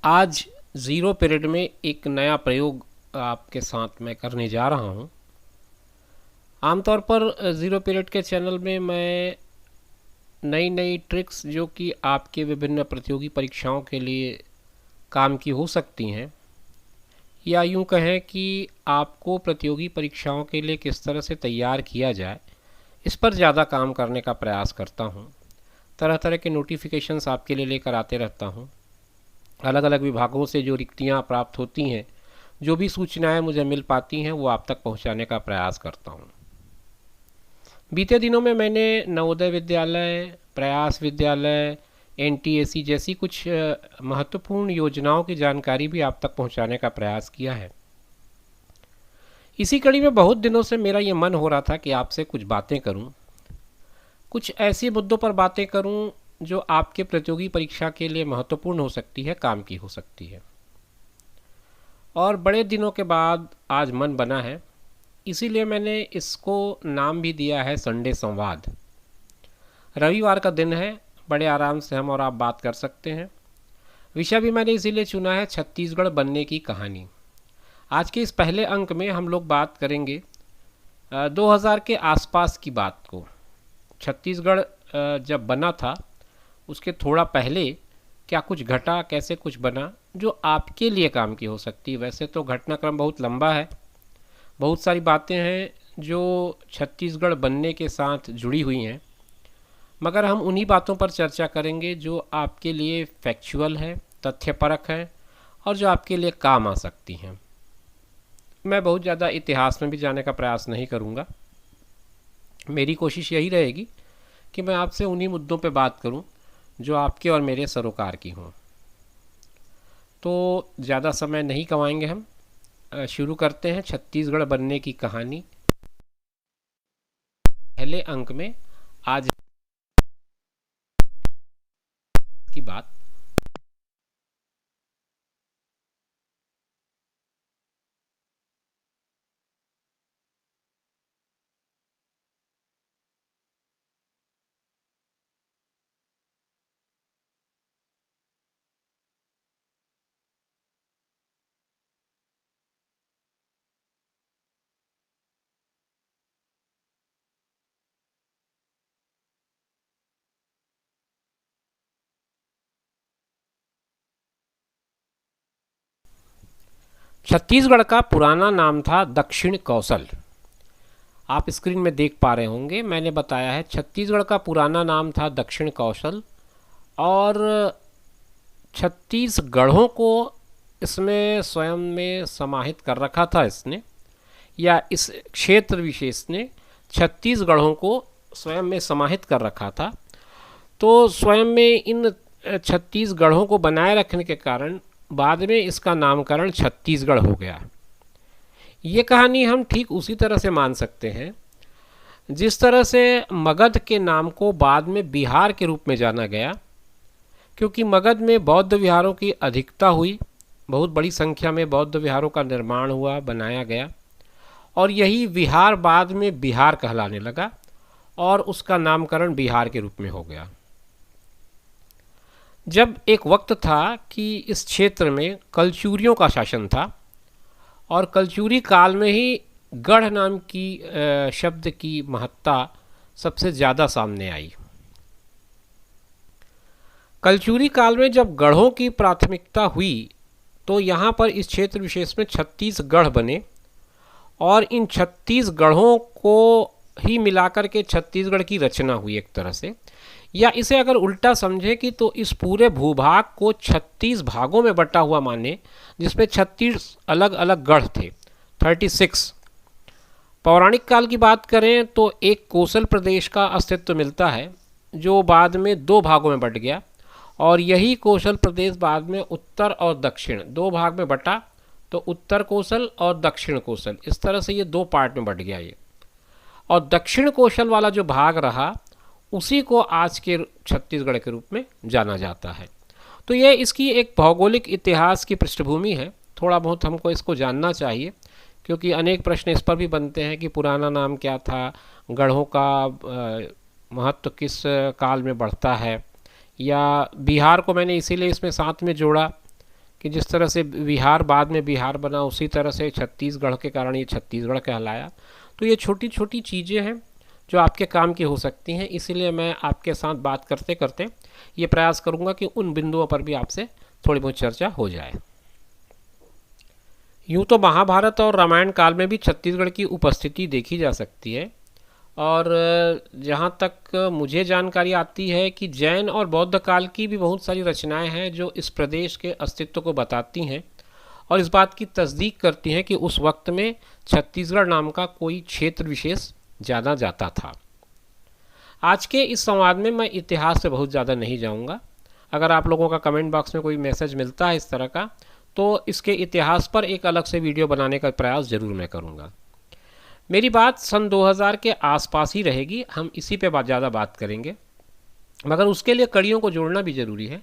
आज zero period में एक नया प्रयोग आपके साथ मैं करने जा रहा हूँ। आमतौर पर ज़ीरो पीरियड के चैनल में मैं नई नई ट्रिक्स जो कि आपके विभिन्न प्रतियोगी परीक्षाओं के लिए काम की हो सकती हैं, या यूँ कहें कि आपको प्रतियोगी परीक्षाओं के लिए किस तरह से तैयार किया जाए, इस पर ज़्यादा काम करने का प्रयास करता हूँ। तरह तरह के नोटिफिकेशंस आपके लिए लेकर आते रहता हूँ। अलग अलग विभागों से जो रिक्तियाँ प्राप्त होती हैं, जो भी सूचनाएं मुझे मिल पाती हैं, वो आप तक पहुंचाने का प्रयास करता हूं। बीते दिनों में मैंने नवोदय विद्यालय, प्रयास विद्यालय, एनटीएसी जैसी कुछ महत्वपूर्ण योजनाओं की जानकारी भी आप तक पहुंचाने का प्रयास किया है। इसी कड़ी में बहुत दिनों से मेरा ये मन हो रहा था कि आपसे कुछ बातें करूं, कुछ ऐसे मुद्दों पर बातें करूं जो आपके प्रतियोगी परीक्षा के लिए महत्वपूर्ण हो सकती है, काम की हो सकती है। और बड़े दिनों के बाद आज मन बना है, इसीलिए मैंने इसको नाम भी दिया है संडे संवाद। रविवार का दिन है, बड़े आराम से हम और आप बात कर सकते हैं। विषय भी मैंने इसीलिए चुना है छत्तीसगढ़ बनने की कहानी। आज के इस पहले अंक में हम लोग बात करेंगे 2000 के आसपास की बात को। छत्तीसगढ़ जब बना था उसके थोड़ा पहले क्या कुछ घटा, कैसे कुछ बना, जो आपके लिए काम की हो सकती है। वैसे तो घटनाक्रम बहुत लंबा है, बहुत सारी बातें हैं जो छत्तीसगढ़ बनने के साथ जुड़ी हुई हैं, मगर हम उन्हीं बातों पर चर्चा करेंगे जो आपके लिए फैक्चुअल है, तथ्यपरक है और जो आपके लिए काम आ सकती हैं। मैं बहुत ज़्यादा इतिहास में भी जाने का प्रयास नहीं करूँगा। मेरी कोशिश यही रहेगी कि मैं आपसे उन्हीं मुद्दों पे बात करूं जो आपके और मेरे सरोकार की हों। तो ज़्यादा समय नहीं गंवाएंगे हम, शुरू करते हैं छत्तीसगढ़ बनने की कहानी। पहले अंक में आज की बात। छत्तीसगढ़ का पुराना नाम था दक्षिण कौशल। आप स्क्रीन में देख पा रहे होंगे, मैंने बताया है छत्तीसगढ़ का पुराना नाम था दक्षिण कौशल। और छत्तीसगढ़ों को इसमें स्वयं में समाहित कर रखा था इसने, या इस क्षेत्र विशेष ने छत्तीसगढ़ों को स्वयं में समाहित कर रखा था। तो स्वयं में इन छत्तीसगढ़ों को बनाए रखने के कारण बाद में इसका नामकरण छत्तीसगढ़ हो गया। ये कहानी हम ठीक उसी तरह से मान सकते हैं जिस तरह से मगध के नाम को बाद में बिहार के रूप में जाना गया, क्योंकि मगध में बौद्ध विहारों की अधिकता हुई, बहुत बड़ी संख्या में बौद्ध विहारों का निर्माण हुआ, बनाया गया, और यही विहार बाद में बिहार कहलाने लगा और उसका नामकरण बिहार के रूप में हो गया। जब एक वक्त था कि इस क्षेत्र में कलचूरियों का शासन था, और कलचूरी काल में ही गढ़ नाम की शब्द की महत्ता सबसे ज़्यादा सामने आई। कलचूरी काल में जब गढ़ों की प्राथमिकता हुई तो यहाँ पर इस क्षेत्र विशेष में 36 गढ़ बने, और इन 36 गढ़ों को ही मिलाकर के छत्तीसगढ़ की रचना हुई एक तरह से। या इसे अगर उल्टा समझे कि तो इस पूरे भूभाग को 36 भागों में बटा हुआ माने, जिसमें 36 अलग अलग गढ़ थे, 36। पौराणिक काल की बात करें तो एक कोसल प्रदेश का अस्तित्व मिलता है जो बाद में 2 भागों में बट गया, और यही कोसल प्रदेश बाद में उत्तर और दक्षिण 2 भाग में बटा, तो उत्तर कोसल और दक्षिण कोसल, इस तरह से ये 2 पार्ट में बट गया ये। और दक्षिण कोसल वाला जो भाग रहा उसी को आज के छत्तीसगढ़ के रूप में जाना जाता है। तो ये इसकी एक भौगोलिक इतिहास की पृष्ठभूमि है। थोड़ा बहुत हमको इसको जानना चाहिए, क्योंकि अनेक प्रश्न इस पर भी बनते हैं कि पुराना नाम क्या था, गढ़ों का महत्व किस काल में बढ़ता है। या बिहार को मैंने इसीलिए इसमें साथ में जोड़ा कि जिस तरह से बिहार बाद में बिहार बना, उसी तरह से छत्तीसगढ़ के कारण ये छत्तीसगढ़ कहलाया। तो ये छोटी छोटी चीज़ें हैं जो आपके काम की हो सकती हैं, इसीलिए मैं आपके साथ बात करते करते ये प्रयास करूंगा कि उन बिंदुओं पर भी आपसे थोड़ी बहुत चर्चा हो जाए। यूँ तो महाभारत और रामायण काल में भी छत्तीसगढ़ की उपस्थिति देखी जा सकती है, और जहाँ तक मुझे जानकारी आती है कि जैन और बौद्ध काल की भी बहुत सारी रचनाएं हैं जो इस प्रदेश के अस्तित्व को बताती हैं और इस बात की तस्दीक करती हैं कि उस वक्त में छत्तीसगढ़ नाम का कोई क्षेत्र विशेष जाना जाता था। आज के इस संवाद में मैं इतिहास से बहुत ज़्यादा नहीं जाऊँगा। अगर आप लोगों का कमेंट बॉक्स में कोई मैसेज मिलता है इस तरह का, तो इसके इतिहास पर एक अलग से वीडियो बनाने का प्रयास ज़रूर मैं करूँगा। मेरी बात सन 2000 के आसपास ही रहेगी, हम इसी पे ज़्यादा बात करेंगे, मगर उसके लिए कड़ियों को जोड़ना भी ज़रूरी है,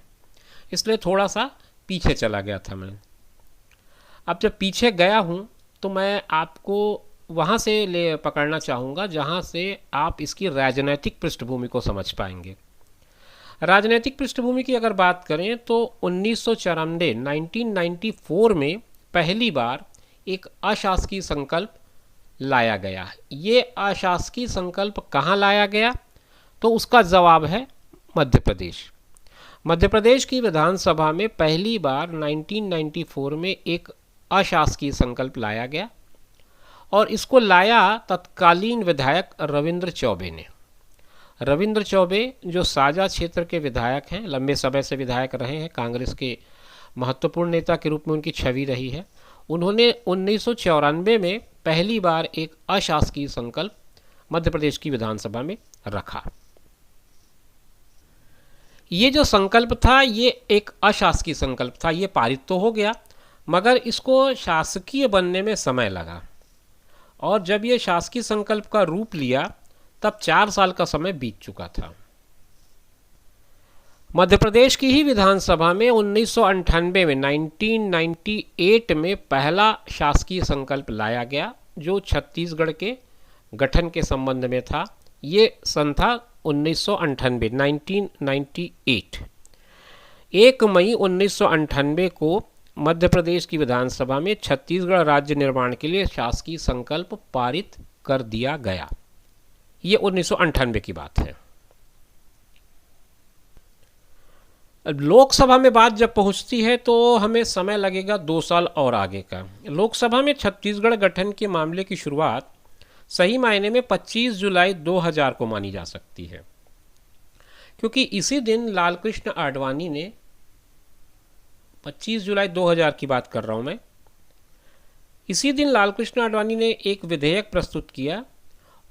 इसलिए थोड़ा सा पीछे चला गया था मैं। अब जब पीछे गया हूँ तो मैं आपको वहाँ से ले पकड़ना चाहूँगा जहाँ से आप इसकी राजनैतिक पृष्ठभूमि को समझ पाएंगे। राजनीतिक पृष्ठभूमि की अगर बात करें तो 1994 में पहली बार एक अशासकीय संकल्प लाया गया। ये अशासकीय संकल्प कहाँ लाया गया, तो उसका जवाब है मध्य प्रदेश। मध्य प्रदेश की विधानसभा में पहली बार 1994 में एक अशासकीय संकल्प लाया गया और इसको लाया तत्कालीन विधायक रविंद्र चौबे ने। रविंद्र चौबे जो साजा क्षेत्र के विधायक हैं, लंबे समय से विधायक रहे हैं, कांग्रेस के महत्वपूर्ण नेता के रूप में उनकी छवि रही है। उन्होंने 1994 में पहली बार एक अशासकीय संकल्प मध्य प्रदेश की विधानसभा में रखा। ये जो संकल्प था ये एक अशासकीय संकल्प था, ये पारित तो हो गया मगर इसको शासकीय बनने में समय लगा, और जब ये शासकीय संकल्प का रूप लिया तब 4 साल का समय बीत चुका था। मध्य प्रदेश की ही विधानसभा में 1998 में 1998 में पहला शासकीय संकल्प लाया गया जो छत्तीसगढ़ के गठन के संबंध में था। ये सन था 1998। 1 मई 1998 को मध्य प्रदेश की विधानसभा में छत्तीसगढ़ राज्य निर्माण के लिए शासकीय संकल्प पारित कर दिया गया। ये 1998 की बात है। लोकसभा में बात जब पहुंचती है तो हमें समय लगेगा 2 साल और आगे का। लोकसभा में छत्तीसगढ़ गठन के मामले की शुरुआत सही मायने में 25 जुलाई 2000 को मानी जा सकती है, क्योंकि इसी दिन लालकृष्ण आडवाणी ने 25 जुलाई 2000 की बात कर रहा हूं मैं, इसी दिन लालकृष्ण आडवाणी ने एक विधेयक प्रस्तुत किया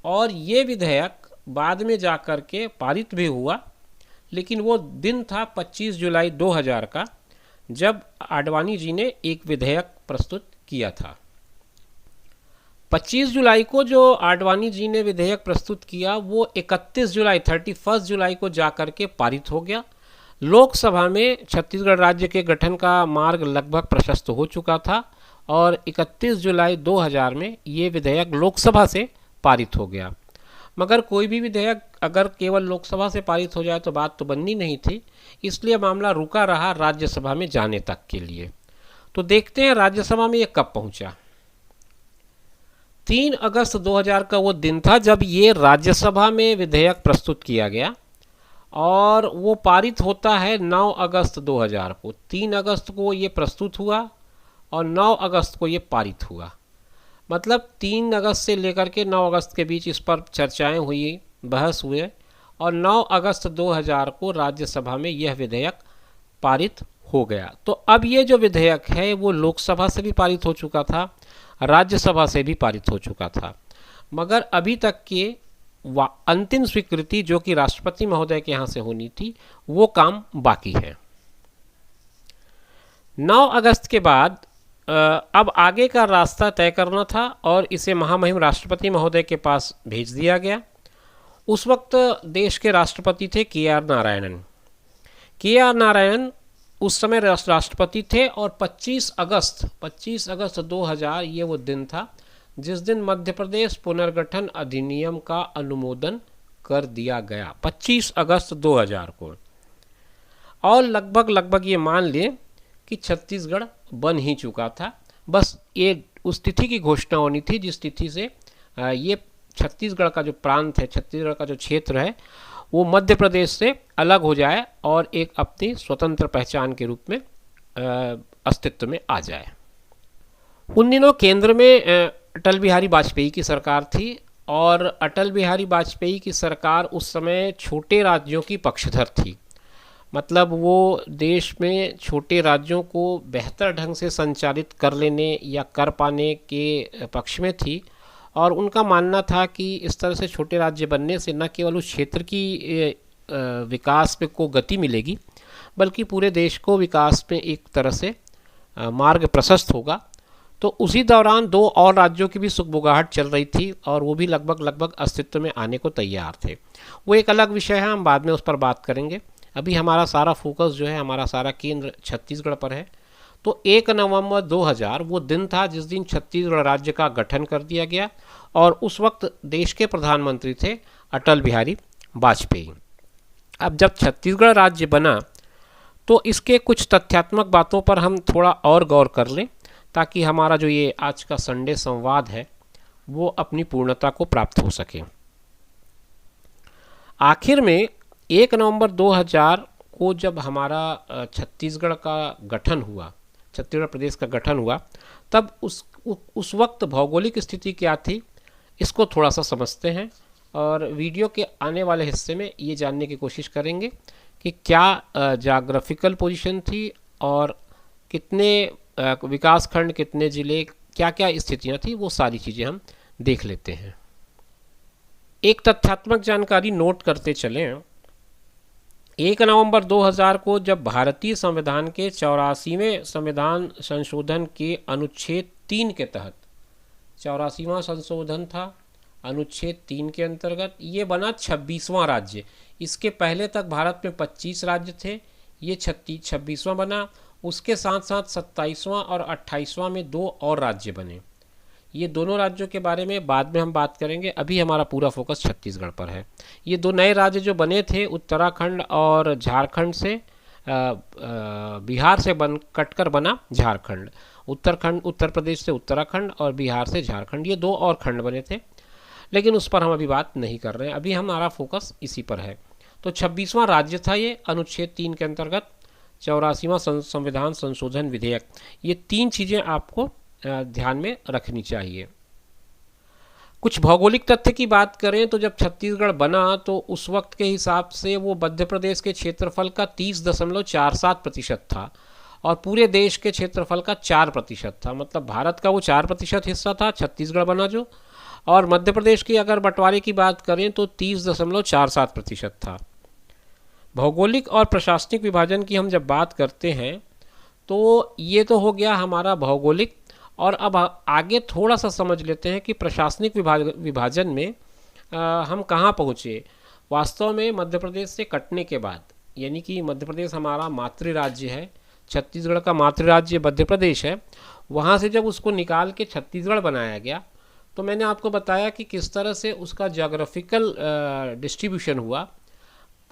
और ये विधेयक बाद में जाकर के पारित भी हुआ। लेकिन वो दिन था 25 जुलाई 2000 का जब आडवाणी जी ने एक विधेयक प्रस्तुत किया था। 25 जुलाई को जो आडवाणी जी ने विधेयक प्रस्तुत किया वो 31 जुलाई को जाकर के पारित हो गया। लोकसभा में छत्तीसगढ़ राज्य के गठन का मार्ग लगभग प्रशस्त हो चुका था और 31 जुलाई 2000 में ये विधेयक लोकसभा से पारित हो गया। मगर कोई भी विधेयक अगर केवल लोकसभा से पारित हो जाए तो बात तो बननी नहीं थी, इसलिए मामला रुका रहा राज्यसभा में जाने तक के लिए। तो देखते हैं राज्यसभा में ये कब पहुंचा। 3 अगस्त 2000 का वो दिन था जब ये राज्यसभा में विधेयक प्रस्तुत किया गया और वो पारित होता है 9 अगस्त 2000 को। 3 अगस्त को ये प्रस्तुत हुआ और 9 अगस्त को ये पारित हुआ। मतलब 3 अगस्त से लेकर के 9 अगस्त के बीच इस पर चर्चाएं हुई, बहस हुए और 9 अगस्त 2000 को राज्यसभा में यह विधेयक पारित हो गया। तो अब ये जो विधेयक है वो लोकसभा से भी पारित हो चुका था, राज्यसभा से भी पारित हो चुका था, मगर अभी तक के अंतिम स्वीकृति जो कि राष्ट्रपति महोदय के यहाँ से होनी थी वो काम बाकी है। 9 अगस्त के बाद अब आगे का रास्ता तय करना था और इसे महामहिम राष्ट्रपति महोदय के पास भेज दिया गया। उस वक्त देश के राष्ट्रपति थे के.आर. नारायणन। के.आर. नारायणन उस समय राष्ट्रपति थे और 25 अगस्त 2000 ये वो दिन था जिस दिन मध्य प्रदेश पुनर्गठन अधिनियम का अनुमोदन कर दिया गया, 25 अगस्त 2000 को। और लगभग ये मान लें कि छत्तीसगढ़ बन ही चुका था। बस ये उस तिथि की घोषणा होनी थी जिस तिथि से ये छत्तीसगढ़ का जो प्रांत है, छत्तीसगढ़ का जो क्षेत्र है, वो मध्य प्रदेश से अलग हो जाए और एक अपनी स्वतंत्र पहचान के रूप में अस्तित्व में आ जाए। उन दिनों केंद्र में अटल बिहारी वाजपेयी की सरकार थी और अटल बिहारी वाजपेयी की सरकार उस समय छोटे राज्यों की पक्षधर थी। मतलब वो देश में छोटे राज्यों को बेहतर ढंग से संचालित कर लेने या कर पाने के पक्ष में थी और उनका मानना था कि इस तरह से छोटे राज्य बनने से न केवल उस क्षेत्र की विकास में को गति मिलेगी, बल्कि पूरे देश को विकास में एक तरह से मार्ग प्रशस्त होगा। तो उसी दौरान दो और राज्यों की भी सुगबुगाहट चल रही थी और वो भी लगभग अस्तित्व में आने को तैयार थे। वो एक अलग विषय है, हम बाद में उस पर बात करेंगे। अभी हमारा सारा फोकस जो है, हमारा सारा केंद्र छत्तीसगढ़ पर है। तो 1 नवंबर 2000 वो दिन था जिस दिन छत्तीसगढ़ राज्य का गठन कर दिया गया और उस वक्त देश के प्रधानमंत्री थे अटल बिहारी वाजपेयी। अब जब छत्तीसगढ़ राज्य बना तो इसके कुछ तथ्यात्मक बातों पर हम थोड़ा और गौर कर लें ताकि हमारा जो ये आज का संडे संवाद है वो अपनी पूर्णता को प्राप्त हो सके। आखिर में 1 नवंबर 2000 को जब हमारा छत्तीसगढ़ का गठन हुआ, छत्तीसगढ़ प्रदेश का गठन हुआ, तब उस वक्त भौगोलिक स्थिति क्या थी इसको थोड़ा सा समझते हैं और वीडियो के आने वाले हिस्से में ये जानने की कोशिश करेंगे कि क्या जाग्राफिकल पोजीशन थी और कितने विकास खंड, कितने ज़िले, क्या क्या स्थितियाँ थी, वो सारी चीज़ें हम देख लेते हैं। एक तथ्यात्मक जानकारी नोट करते चलें। 1 नवंबर 2000 को जब भारतीय संविधान के 84वें संविधान संशोधन के अनुच्छेद 3 के तहत, 84वां संशोधन था, अनुच्छेद 3 के अंतर्गत ये बना 26वां राज्य। इसके पहले तक भारत में 25 राज्य थे, ये 26वां बना। उसके साथ साथ 27वां और 28वां में 2 और राज्य बने। ये दोनों राज्यों के बारे में बाद में हम बात करेंगे, अभी हमारा पूरा फोकस छत्तीसगढ़ पर है। ये 2 नए राज्य जो बने थे उत्तराखंड और झारखंड से, बिहार से कटकर बना झारखंड, उत्तर प्रदेश से उत्तराखंड और बिहार से झारखंड, ये 2 और खंड बने थे, लेकिन उस पर हम अभी बात नहीं कर रहे हैं। अभी हमारा फोकस इसी पर है। तो 26वां राज्य था ये अनुच्छेद 3 के अंतर्गत, 84वां संविधान संशोधन विधेयक। ये 3 चीज़ें आपको ध्यान में रखनी चाहिए। कुछ भौगोलिक तथ्य की बात करें तो जब छत्तीसगढ़ बना तो उस वक्त के हिसाब से वो मध्य प्रदेश के क्षेत्रफल का 30.47% था और पूरे देश के क्षेत्रफल का 4% था। मतलब भारत का वो 4% हिस्सा था छत्तीसगढ़ बना जो, और मध्य प्रदेश की अगर बंटवारे की बात करें तो 30.47% था। भौगोलिक और प्रशासनिक विभाजन की हम जब बात करते हैं तो ये तो हो गया हमारा भौगोलिक, और अब आगे थोड़ा सा समझ लेते हैं कि प्रशासनिक विभाजन में हम कहाँ पहुँचे। वास्तव में मध्य प्रदेश से कटने के बाद, यानी कि मध्य प्रदेश हमारा मातृ राज्य है, छत्तीसगढ़ का मातृ राज्य मध्य प्रदेश है, वहाँ से जब उसको निकाल के छत्तीसगढ़ बनाया गया तो मैंने आपको बताया कि किस तरह से उसका ज्योग्राफिकल डिस्ट्रीब्यूशन हुआ।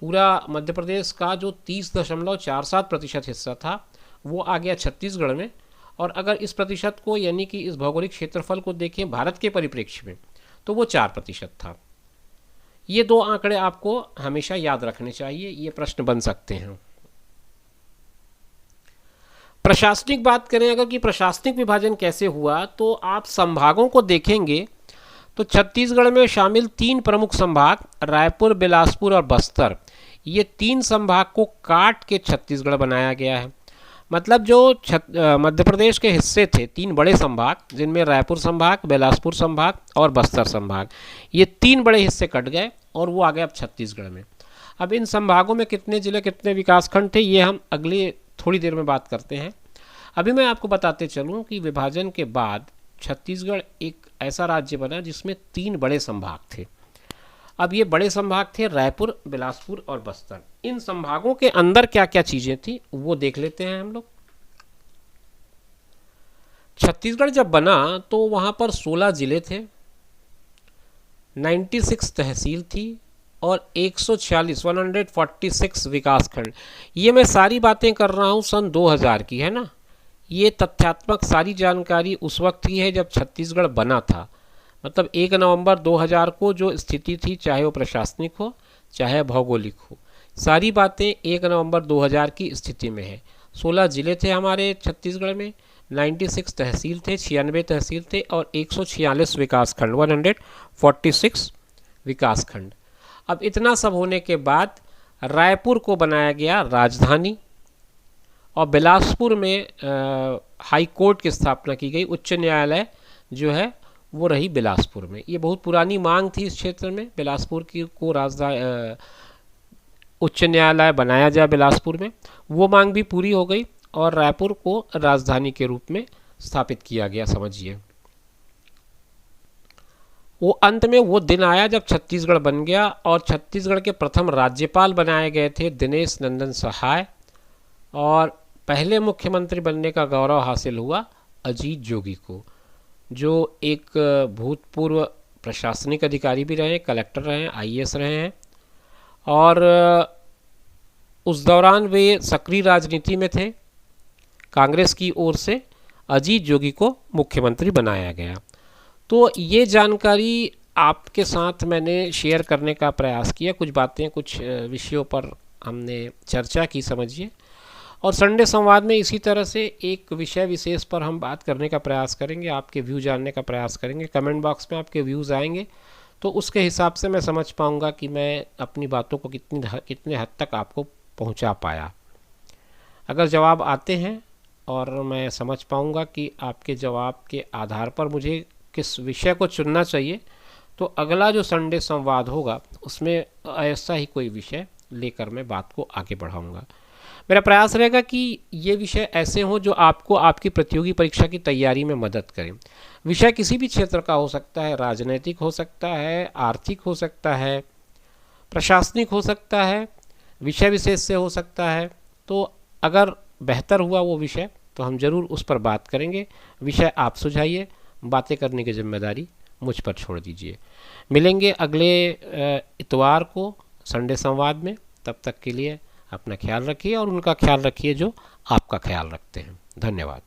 पूरा मध्य प्रदेश का जो 30.47% हिस्सा था वो आ गया छत्तीसगढ़ में, और अगर इस प्रतिशत को, यानी कि इस भौगोलिक क्षेत्रफल को देखें भारत के परिप्रेक्ष्य में, तो वो 4% था। ये 2 आंकड़े आपको हमेशा याद रखने चाहिए, ये प्रश्न बन सकते हैं। प्रशासनिक बात करें अगर कि प्रशासनिक विभाजन कैसे हुआ, तो आप संभागों को देखेंगे तो छत्तीसगढ़ में शामिल 3 प्रमुख संभाग, रायपुर, बिलासपुर और बस्तर, ये 3 संभाग को काट के छत्तीसगढ़ बनाया गया है। मतलब जो मध्य प्रदेश के हिस्से थे 3 बड़े संभाग, जिनमें रायपुर संभाग, बिलासपुर संभाग और बस्तर संभाग, ये 3 बड़े हिस्से कट गए और वो आ गए अब छत्तीसगढ़ में। अब इन संभागों में कितने जिले, कितने विकासखंड थे, ये हम अगली थोड़ी देर में बात करते हैं। अभी मैं आपको बताते चलूँ कि विभाजन के बाद छत्तीसगढ़ एक ऐसा राज्य बना जिसमें 3 बड़े संभाग थे। अब ये बड़े संभाग थे रायपुर, बिलासपुर और बस्तर। इन संभागों के अंदर क्या क्या चीज़ें थी वो देख लेते हैं हम लोग। छत्तीसगढ़ जब बना तो वहाँ पर 16 जिले थे, 96 तहसील थी और 146 विकासखंड। ये मैं सारी बातें कर रहा हूँ सन 2000 की, है ना। ये तथ्यात्मक सारी जानकारी उस वक्त की है जब छत्तीसगढ़ बना था, मतलब 1 नवंबर 2000 को जो स्थिति थी, चाहे वो प्रशासनिक हो चाहे भौगोलिक हो, सारी बातें 1 नवंबर 2000 की स्थिति में है। 16 जिले थे हमारे छत्तीसगढ़ में, 96 तहसील थे, 96 तहसील थे और 146 विकासखंड, 146 विकासखंड। अब इतना सब होने के बाद रायपुर को बनाया गया राजधानी और बिलासपुर में हाई कोर्ट की स्थापना की गई। उच्च न्यायालय जो है वो रही बिलासपुर में। ये बहुत पुरानी मांग थी इस क्षेत्र में, बिलासपुर की को राजधानी उच्च न्यायालय बनाया जाए बिलासपुर में। वो मांग भी पूरी हो गई और रायपुर को राजधानी के रूप में स्थापित किया गया, समझिए। वो अंत में वो दिन आया जब छत्तीसगढ़ बन गया और छत्तीसगढ़ के प्रथम राज्यपाल बनाए गए थे दिनेश नंदन सहाय, और पहले मुख्यमंत्री बनने का गौरव हासिल हुआ अजीत जोगी को, जो एक भूतपूर्व प्रशासनिक अधिकारी भी रहे, कलेक्टर रहे, आईएएस रहे हैं, और उस दौरान वे सक्रिय राजनीति में थे। कांग्रेस की ओर से अजीत जोगी को मुख्यमंत्री बनाया गया। तो ये जानकारी आपके साथ मैंने शेयर करने का प्रयास किया। कुछ बातें, कुछ विषयों पर हमने चर्चा की, समझिए। और संडे संवाद में इसी तरह से एक विषय विशेष पर हम बात करने का प्रयास करेंगे, आपके व्यू जानने का प्रयास करेंगे। कमेंट बॉक्स में आपके व्यूज़ आएंगे तो उसके हिसाब से मैं समझ पाऊंगा कि मैं अपनी बातों को कितने हद तक आपको पहुंचा पाया। अगर जवाब आते हैं और मैं समझ पाऊंगा कि आपके जवाब के आधार पर मुझे किस विषय को चुनना चाहिए, तो अगला जो संडे संवाद होगा उसमें ऐसा ही कोई विषय लेकर मैं बात को आगे बढ़ाऊंगा। मेरा प्रयास रहेगा कि ये विषय ऐसे हों जो आपको आपकी प्रतियोगी परीक्षा की तैयारी में मदद करें। विषय किसी भी क्षेत्र का हो सकता है, राजनीतिक हो सकता है, आर्थिक हो सकता है, प्रशासनिक हो सकता है, विषय विशेष से हो सकता है। तो अगर बेहतर हुआ वो विषय तो हम ज़रूर उस पर बात करेंगे। विषय आप सुझाइए, बातें करने की जिम्मेदारी मुझ पर छोड़ दीजिए। मिलेंगे अगले इतवार को संडे संवाद में। तब तक के लिए अपना ख्याल रखिए और उनका ख्याल रखिए जो आपका ख्याल रखते हैं। धन्यवाद।